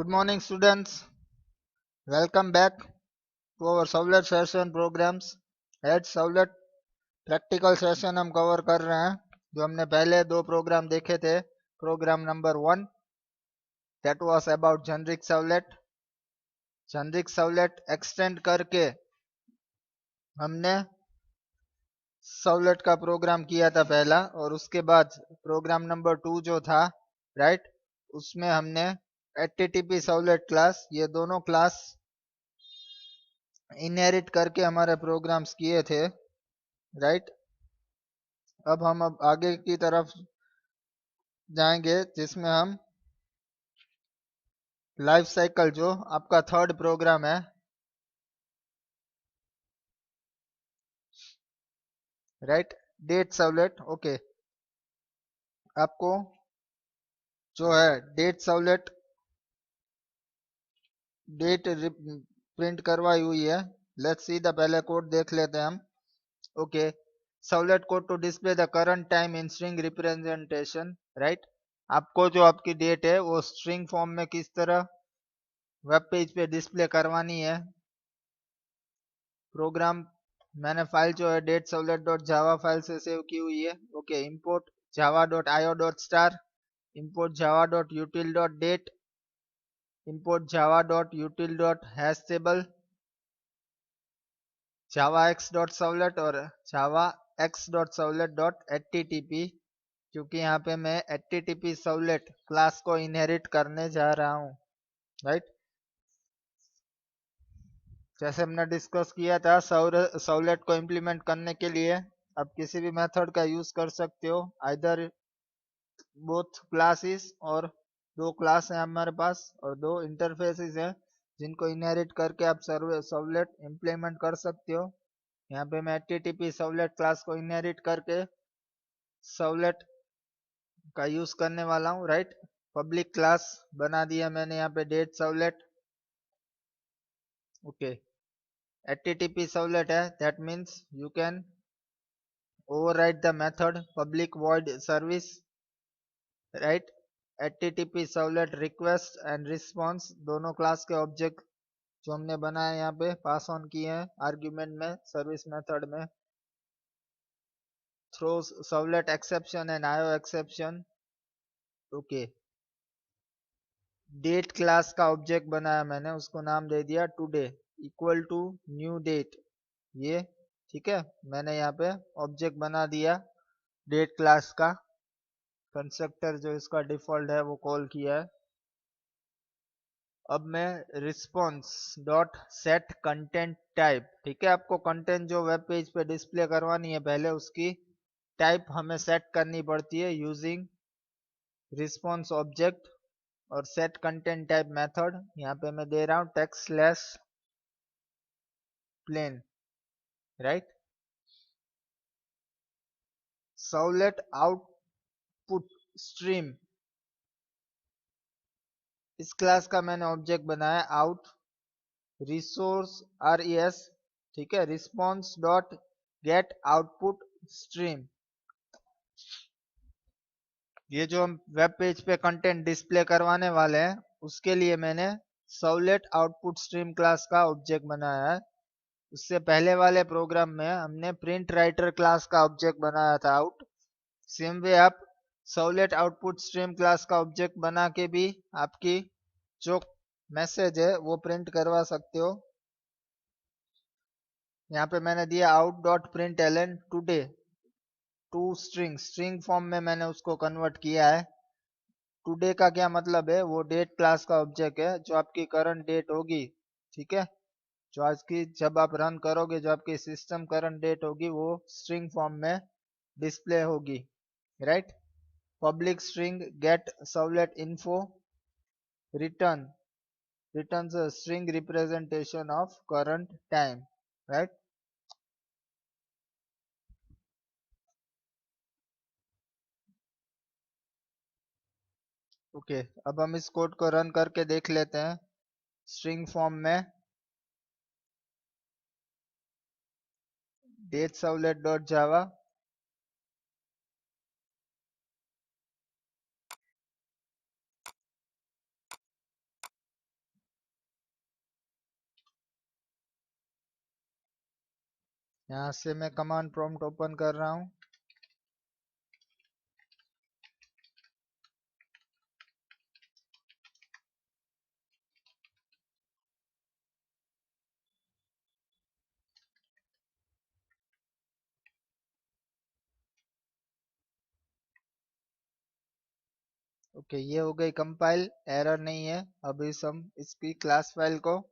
Good morning, students. Welcome back to our Savlet session programs. आज Savlet practical session हम cover कर रहे हैं जो हमने पहले दो प्रोग्राम देखे थे. Program number 1 that was about generic servlet extend करके हमने सर्वलेट का प्रोग्राम किया था पहला, और उसके बाद प्रोग्राम नंबर 2 जो था, राइट, उसमें हमने एचटीटीपी सर्वलेट क्लास, ये दोनों क्लास इनहेरिट करके हमारे प्रोग्राम्स किए थे, राइट. अब आगे की तरफ जाएंगे जिसमें हम लाइफ साइकिल, जो आपका थर्ड प्रोग्राम है, राइट, डेट सर्वलेट. ओके, आपको जो है डेट सर्वलेट डेट प्रिंट करवाई हुई है. लेट्स सी द पहले कोड देख लेते हैं हम. Okay, servlet code to display the current time in string representation, right. आपको जो आपकी डेट है वो स्ट्रिंग फॉर्म में किस तरह वेब पेज पे डिस्प्ले करवानी है. प्रोग्राम मैंने फाइल जो है date servlet dot Java file से सेव की हुई है. Okay, import Java dot IO dot star, import Java dot util dot date, import Java dot util dot hash table, javax dot servlet और javax dot servlet dot HTTP, क्योंकि यहाँ पे मैं HTTP servlet class को inherit करने जा रहा हूँ, राइट. जैसे हमने डिस्कस किया था, सर्वलेट को इम्प्लीमेंट करने के लिए आप किसी भी मेथड का यूज कर सकते हो. आइदर बोथ क्लासेस, और दो क्लास है हमारे पास और दो इंटरफेसेस हैं जिनको इनहेरिट करके आप सर्वलेट इम्प्लीमेंट कर सकते हो. यहाँ पे मैं एचटीटीपी सर्वलेट क्लास को इनहेरिट करके सर्वलेट का यूज करने वाला हूँ, राइट. पब्लिक क्लास बना दिया मैंने यहाँ पे date servlet. Okay, HTTP servlet है, that means you can override the method public void service, right. HTTP servlet request and response दोनों क्लास के ऑब्जेक्ट जो हमने बनाए यहाँ पे पास ऑन किए हैं आर्ग्यूमेंट में, सर्विस मेथड में. Throws servlet exception and IO exception. Okay, date class का ऑब्जेक्ट बनाया मैंने, उसको नाम दे दिया today equal to new date. ये ठीक है, मैंने यहाँ पे ऑब्जेक्ट बना दिया डेट क्लास का. कंस्ट्रक्टर जो इसका डिफॉल्ट है वो कॉल किया है. अब मैं response dot set content type, ठीक है, आपको कंटेंट जो वेब पेज पे डिस्प्ले करवानी है पहले उसकी टाइप हमें सेट करनी पड़ती है यूजिंग रिस्पॉन्स ऑब्जेक्ट और सेट कंटेंट टाइप मेथड. यहाँ पे मैं दे रहा हूँ text slash plain, right. Servlet output stream, इस क्लास का मैंने ऑब्जेक्ट बनाया आउट रिसोर्स RES, ठीक है, response dot get output stream. ये जो हम वेब पेज पे कंटेंट डिस्प्ले करवाने वाले हैं उसके लिए मैंने सर्वलेट आउटपुट स्ट्रीम क्लास का ऑब्जेक्ट बनाया है. उससे पहले वाले प्रोग्राम में हमने प्रिंट राइटर क्लास का ऑब्जेक्ट बनाया था आउट. सेम वे आप सर्वलेट आउटपुट स्ट्रीम क्लास का ऑब्जेक्ट बना के भी आपकी जो मैसेज है वो प्रिंट करवा सकते हो. यहाँ पे मैंने दिया out dot println today to string form में मैंने उसको कन्वर्ट किया है. टुडे का क्या मतलब है, वो डेट क्लास का ऑब्जेक्ट है जो आपकी करंट डेट होगी, ठीक है, जो आज की जब आप रन करोगे जो आपकी सिस्टम करंट डेट होगी वो स्ट्रिंग फॉर्म में डिस्प्ले होगी, right. Public string gate servlet info return returns a string representation of current time, right. Okay, अब हम इस कोड को रन करके देख लेते हैं. स्ट्रिंग फॉर्म में डेट सर्वलेट डॉट जावा, यहाँ से मैं कमांड प्रॉम्प्ट ओपन कर रहा हूँ। ओके, ये हो गई कंपाइल, एरर नहीं है। अब हम इसकी क्लास फाइल को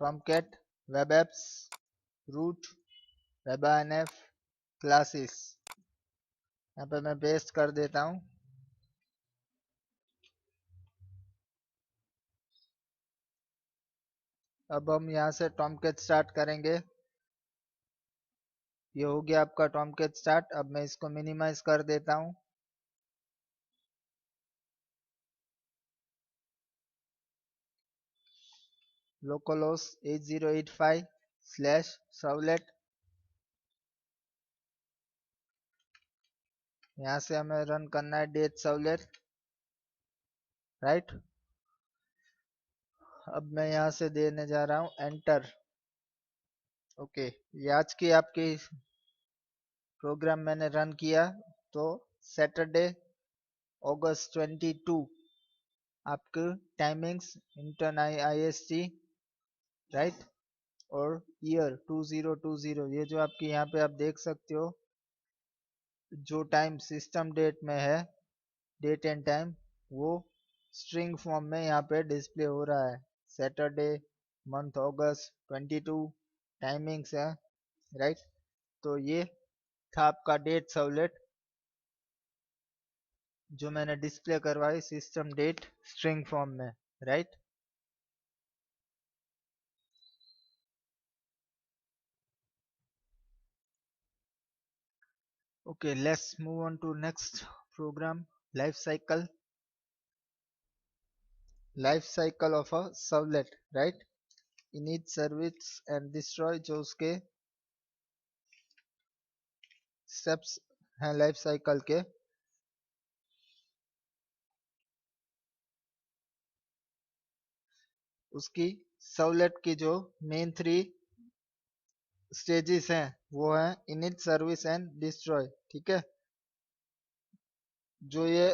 tomcat web apps root webanf classes यहाँ पे मैं पेस्ट कर देता हूँ। अब हम यहाँ से tomcat स्टार्ट करेंगे। ये हो गया आपका tomcat स्टार्ट। अब मैं इसको मिनिमाइज कर देता हूँ। localhost 8085/servlet। यहाँ से हमें रन करना है डेट सर्वलेट, राइट। अब मैं यहाँ से देने जा रहा हूँ एंटर। ओके, ये आज की आपकी प्रोग्राम मैंने रन किया तो सैटरडे अगस्त 22 आपके टाइमिंग्स इंटर्न IST, राइट, और ईयर 2020। ये जो आपकी यहाँ पे आप देख सकते हो जो टाइम सिस्टम डेट में है, डेट एंड टाइम, वो स्ट्रिंग फॉर्म में यहाँ पे डिस्प्ले हो रहा है। सैटरडे, मंथ अगस्त 22, टाइमिंग्स है, राइट। तो ये था आपका डेट सर्वलेट जो मैंने डिस्प्ले करवाई सिस्टम डेट स्ट्रिंग फॉर्म में, right. Okay, let's move on to next program, life cycle. Life cycle of a servlet, right? init service and destroy जो उसके steps हैं लाइफ साइकिल के। उसकी सर्वलेट की जो मेन 3 स्टेजेस हैं वो हैं init सर्विस एंड डिस्ट्रॉय, ठीक है। जो ये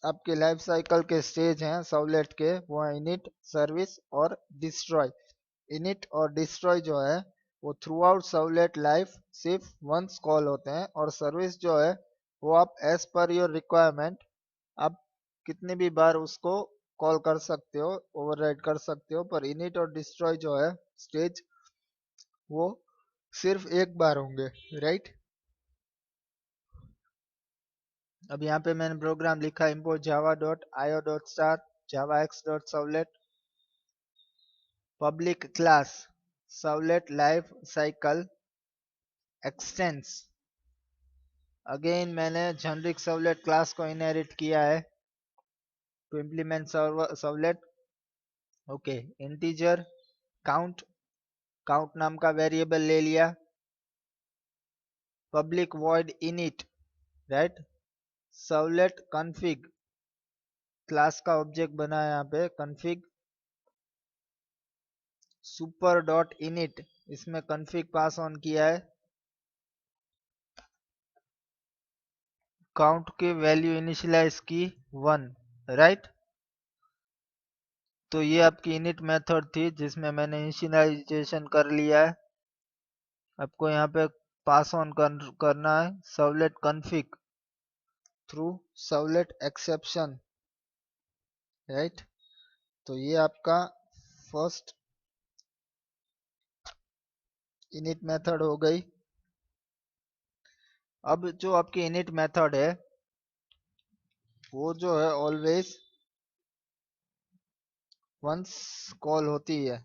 आपके लाइफ साइकिल के स्टेज हैं सर्वलेट के वो है init, सर्विस और डिस्ट्रॉय। init और डिस्ट्रॉय जो है वो थ्रू आउट सर्वलेट लाइफ सिर्फ वंस कॉल होते हैं, और सर्विस जो है वो आप एज पर योर रिक्वायरमेंट आप कितने भी बार उसको कॉल कर सकते हो, ओवरराइड कर सकते हो। पर init और डिस्ट्रॉय जो है स्टेज वो सिर्फ एक बार होंगे, राइट। अब यहाँ पे मैंने प्रोग्राम लिखा import java.io.star javax.servlet public class servlet life cycle extends। Again मैंने जेनरिक सर्वलेट क्लास को इनहेरिट किया है to implement servlet. Okay, integer count, count नाम का वेरिएबल ले लिया। Public void init, right. Servlet config class का ऑब्जेक्ट बना है यहाँ पे कॉन्फ़िग। सुपर डॉट इनिट इसमें कॉन्फ़िग पास ऑन किया है। काउंट की वैल्यू इनिशियलाइज की 1, राइट। तो ये आपकी इनिट मेथड थी जिसमें मैंने इनिशियलाइजेशन कर लिया है। आपको यहाँ पे पास ऑन करना है servlet config through servlet exception, right. तो ये आपका फर्स्ट इनिट मेथड हो गई। अब जो आपकी इनिट मेथड है वो जो है ऑलवेज वंस कॉल होती है।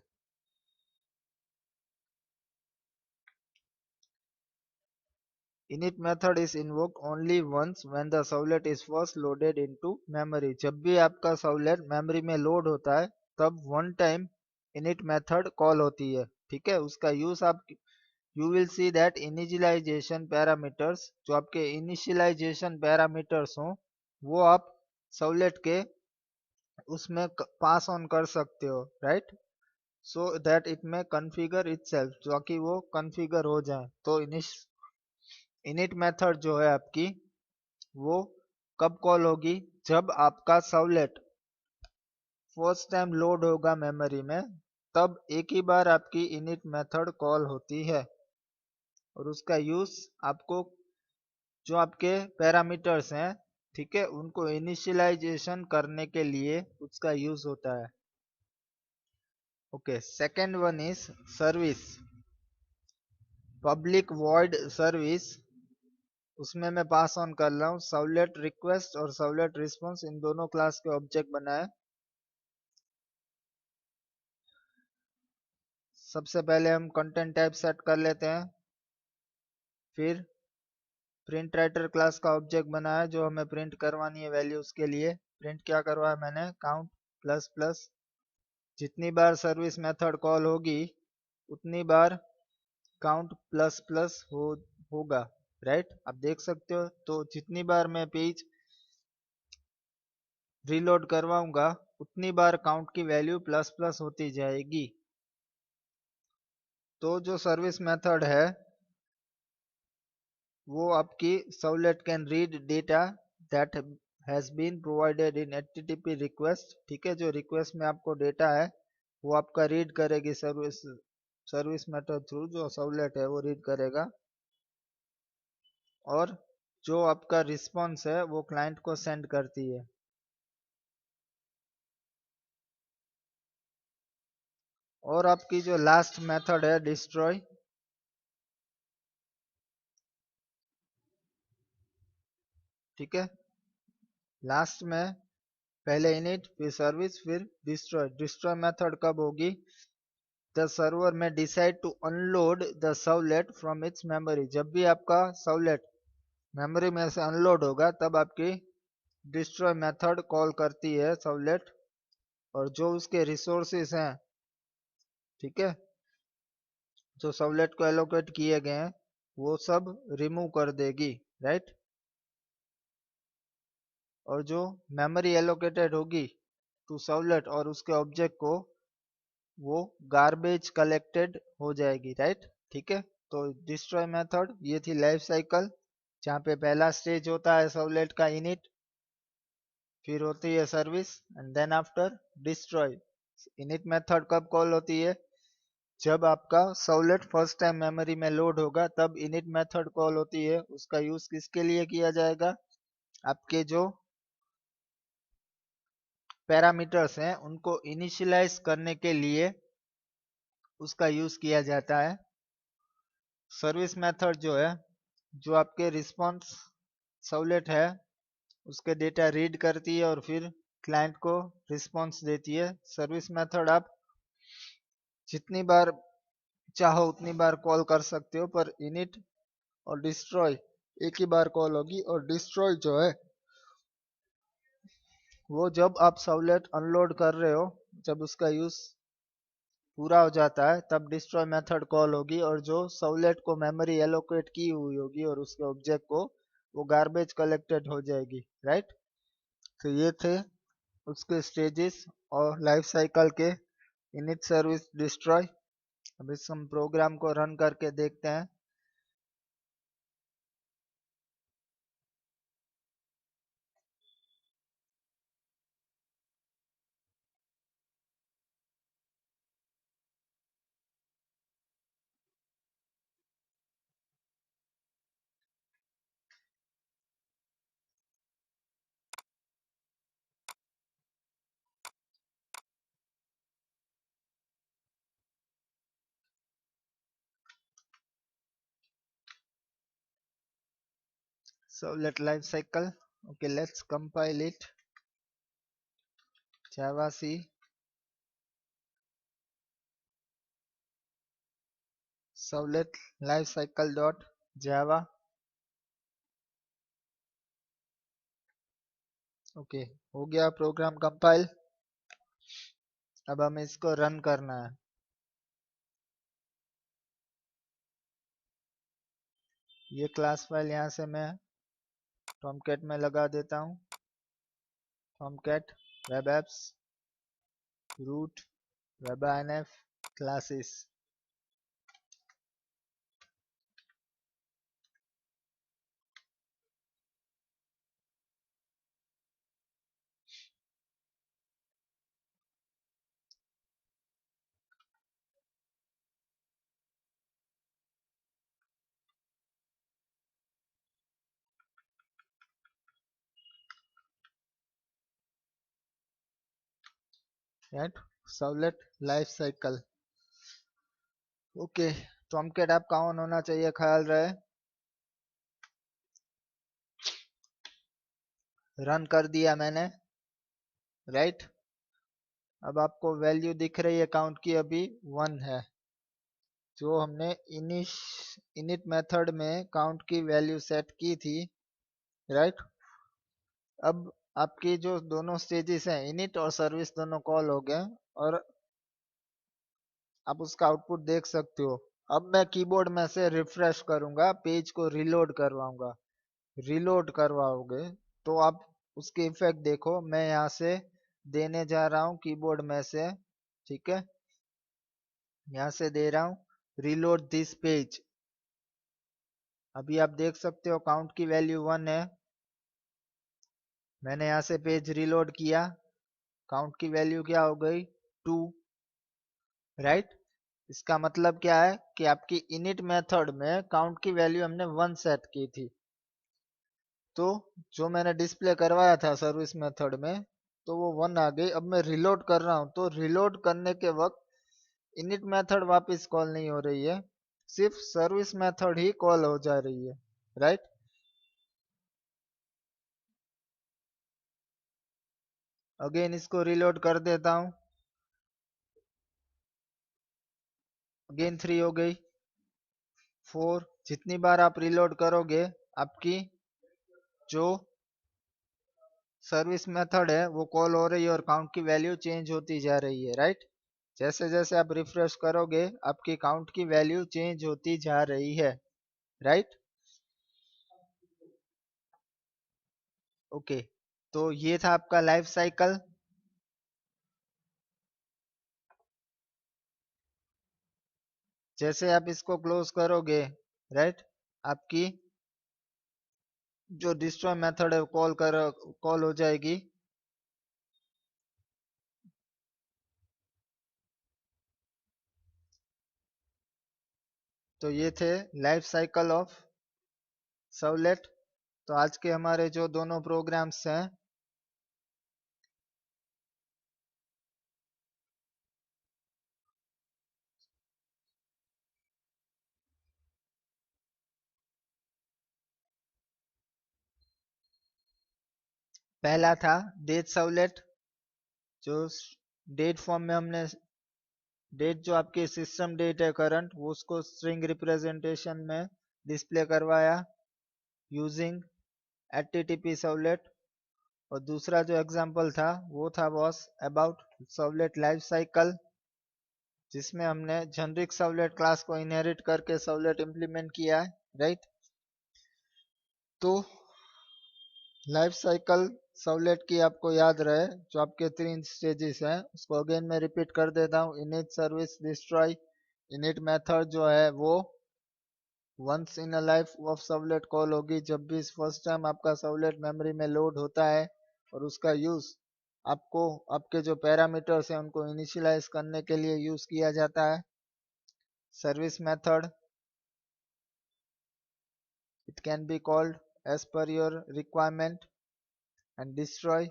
init method is invoked only once when the servlet is first loaded into memory। जब भी आपका सर्वलेट मेमोरी में लोड होता है तब one time init method call होती है, ठीक है। उसका यूज आप you will see that initialization parameters, जो आपके इनिशियलाइजेशन पैरामीटर्स हों वो आप सर्वलेट के उसमें पास ऑन कर सकते हो, राइट। सो दैट इट में कॉन्फ़िगर इटसेल्फ, ताकि वो कॉन्फ़िगर हो जाए। तो इनिट मेथड जो है आपकी, वो कब कॉल होगी? जब आपका सर्वलेट फर्स्ट टाइम लोड होगा मेमोरी में, तब एक ही बार आपकी इनिट मेथड कॉल होती है। और उसका यूज आपको, जो आपके पैरामीटर्स हैं, ठीक है, उनको इनिशियलाइजेशन करने के लिए उसका यूज होता है। Okay, second one is service, public void service. उसमें मैं पास ऑन कर रहा हूँ सर्वलेट रिक्वेस्ट और सर्वलेट रिस्पॉन्स, इन दोनों क्लास के ऑब्जेक्ट बनाए। सबसे पहले हम कंटेंट टाइप सेट कर लेते हैं, फिर प्रिंट राइटर क्लास का ऑब्जेक्ट बनाया जो हमें प्रिंट करवानी है वैल्यू। उसके लिए प्रिंट क्या करवाया मैंने, काउंट प्लस प्लस। जितनी बार सर्विस मेथड कॉल होगी उतनी बार काउंट प्लस प्लस होगा, राइट? आप देख सकते हो। तो जितनी बार मैं पेज रीलोड करवाऊंगा उतनी बार काउंट की वैल्यू प्लस प्लस होती जाएगी। तो जो सर्विस मेथड है वो आपकी servlet can read data that has been provided in HTTP request, ठीक है। जो रिक्वेस्ट में आपको डेटा है वो आपका रीड करेगी सर्विस मेथड थ्रू, जो सर्वलेट है वो रीड करेगा। और जो आपका रिस्पॉन्स है वो क्लाइंट को सेंड करती है। और आपकी जो लास्ट मेथड है डिस्ट्रॉय, ठीक है। लास्ट में पहले इनिट, फिर सर्विस, फिर डिस्ट्रॉय। डिस्ट्रॉय मेथड कब होगी? The server may decide to unload the servlet from its memory. जब भी आपका सर्वलेट मेमोरी में से अनलोड होगा तब आपकी डिस्ट्रॉय मेथड कॉल करती है सर्वलेट, और जो उसके रिसोर्सेस हैं, ठीक है, जो सर्वलेट को एलोकेट किए गए हैं वो सब रिमूव कर देगी, राइट? और जो मेमोरी एलोकेटेड होगी टू सर्वलेट और उसके ऑब्जेक्ट को, वो गार्बेज कलेक्टेड हो जाएगी, राइट? ठीक है। तो डिस्ट्रॉय मेथड ये थी लाइफ साइकिल, जहाँ पे पहला स्टेज होता है सर्वलेट का इनिट, फिर होती है service, and then after destroy. Init method कब कॉल होती है? जब आपका सर्वलेट फर्स्ट टाइम मेमोरी में लोड होगा तब इनिट मेथड कॉल होती है। उसका यूज किसके लिए किया जाएगा? आपके जो पैरामीटर्स हैं उनको इनिशियलाइज करने के लिए उसका यूज किया जाता है। सर्विस मेथड जो है, जो आपके रिस्पॉन्स सर्वलेट है उसके डेटा रीड करती है और फिर क्लाइंट को रिस्पॉन्स देती है। सर्विस मेथड आप जितनी बार चाहो उतनी बार कॉल कर सकते हो, पर इनिट और डिस्ट्रॉय एक ही बार कॉल होगी। और डिस्ट्रॉय जो है वो जब आप सर्वलेट अनलोड कर रहे हो, जब उसका यूज पूरा हो जाता है तब डिस्ट्रॉय मेथड कॉल होगी, और जो सर्वलेट को मेमोरी एलोकेट की हुई होगी और उसके ऑब्जेक्ट को, वो गार्बेज कलेक्टेड हो जाएगी, राइट? तो ये थे उसके स्टेजेस और लाइफ साइकिल के, इनिट, सर्विस, डिस्ट्रॉय। अब इस हम प्रोग्राम को रन करके देखते हैं। Servlet life cycle. Okay, let's compile it. Java C servlet lifecycle dot java. Okay, हो गया प्रोग्राम कंपाइल। अब हमें इसको रन करना है। ये क्लास फाइल यहाँ से मैं टॉमकैट में लगा देता हूँ। Tomcat web apps root web INF classes. Right, servlet life cycle. Okay, Tomcat आपका ऑन होना चाहिए, ख्याल रहे। रन कर दिया मैंने, राइट। अब आपको वैल्यू दिख रही है काउंट की, अभी 1 है। जो हमने इनिट मेथड में काउंट की वैल्यू सेट की थी, राइट। अब आपकी जो दोनों स्टेजेस हैं, इनिट और सर्विस, दोनों कॉल हो गए और आप उसका आउटपुट देख सकते हो। अब मैं कीबोर्ड में से रिफ्रेश करूंगा, पेज को रिलोड करवाऊंगा। रिलोड करवाओगे तो आप उसके इफेक्ट देखो। मैं यहाँ से देने जा रहा हूँ कीबोर्ड में से, ठीक है। यहाँ से दे रहा हूँ रिलोड दिस पेज। अभी आप देख सकते हो काउंट की वैल्यू 1 है। मैंने यहाँ से पेज रिलोड किया, काउंट की वैल्यू क्या हो गई, 2, राइट। इसका मतलब क्या है कि आपकी इनिट मेथड में काउंट की वैल्यू हमने 1 सेट की थी। तो जो मैंने डिस्प्ले करवाया था सर्विस मेथड में, तो वो 1 आ गई। अब मैं रिलोड कर रहा हूँ, तो रिलोड करने के वक्त इनिट मेथड वापस कॉल नहीं हो रही है, सिर्फ सर्विस मेथड ही कॉल हो जा रही है, राइट। अगेन इसको रिलोड कर देता हूँ, अगेन 3 हो गई, 4। जितनी बार आप रिलोड करोगे, आपकी जो सर्विस मेथड है वो कॉल हो रही है और काउंट की वैल्यू चेंज होती जा रही है, राइट। जैसे जैसे आप रिफ्रेश करोगे, आपकी काउंट की वैल्यू चेंज होती जा रही है, राइट। ओके, तो ये था आपका लाइफ साइकिल। जैसे आप इसको क्लोज करोगे, राइट, आपकी जो डिस्ट्रॉय मेथड है कॉल हो जाएगी। तो ये थे लाइफ साइकिल ऑफ सर्वलेट। तो आज के हमारे जो दोनों प्रोग्राम्स हैं, पहला था डेट सर्वलेट। जो डेट फॉर्म में हमने डेट जो आपकी सिस्टम डेट है करंट, वो उसको स्ट्रिंग रिप्रेजेंटेशन में डिस्प्ले करवाया यूजिंग एचटीटीपी सर्वलेट। और दूसरा जो एग्जांपल था वो था boss about servlet life cycle, जिसमें हमने जेनरिक सर्वलेट क्लास को इनहेरिट करके सर्वलेट इंप्लीमेंट किया है, राइट। तो लाइफ साइकिल सर्वलेट की आपको याद रहे, जो आपके 3 स्टेजेस हैं उसको अगेन मैं रिपीट कर देता हूँ। Init, service, destroy. Init method जो है वो once in a life of servlet call होगी जब भी फर्स्ट टाइम आपका सर्वलेट मेमोरी में लोड होता है, और उसका यूज आपको आपके जो पैरामीटर्स हैं उनको इनिशियलाइज करने के लिए यूज किया जाता है। Service method, it can be called as per your requirement. And destroy,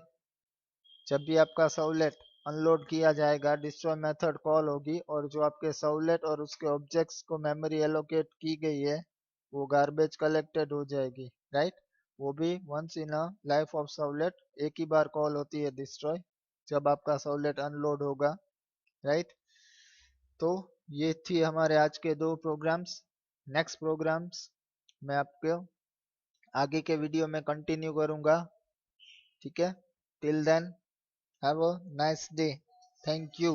जब भी आपका सर्वलेट अनलोड किया जाएगा, डिस्ट्रॉय मेथड कॉल होगी और जो आपके सर्वलेट और उसके ऑब्जेक्ट्स को मेमोरी एलोकेट की गई है वो गार्बेज कलेक्टेड हो जाएगी, राइट। वो भी once in a life of servlet एक ही बार कॉल होती है डिस्ट्रॉय, जब आपका सर्वलेट अनलोड होगा, राइट। तो ये थी हमारे आज के 2 प्रोग्राम्स। नेक्स्ट प्रोग्राम्स मैं आपको आगे के वीडियो में कंटिन्यू करूंगा, ठीक है। Till then have a nice day, thank you.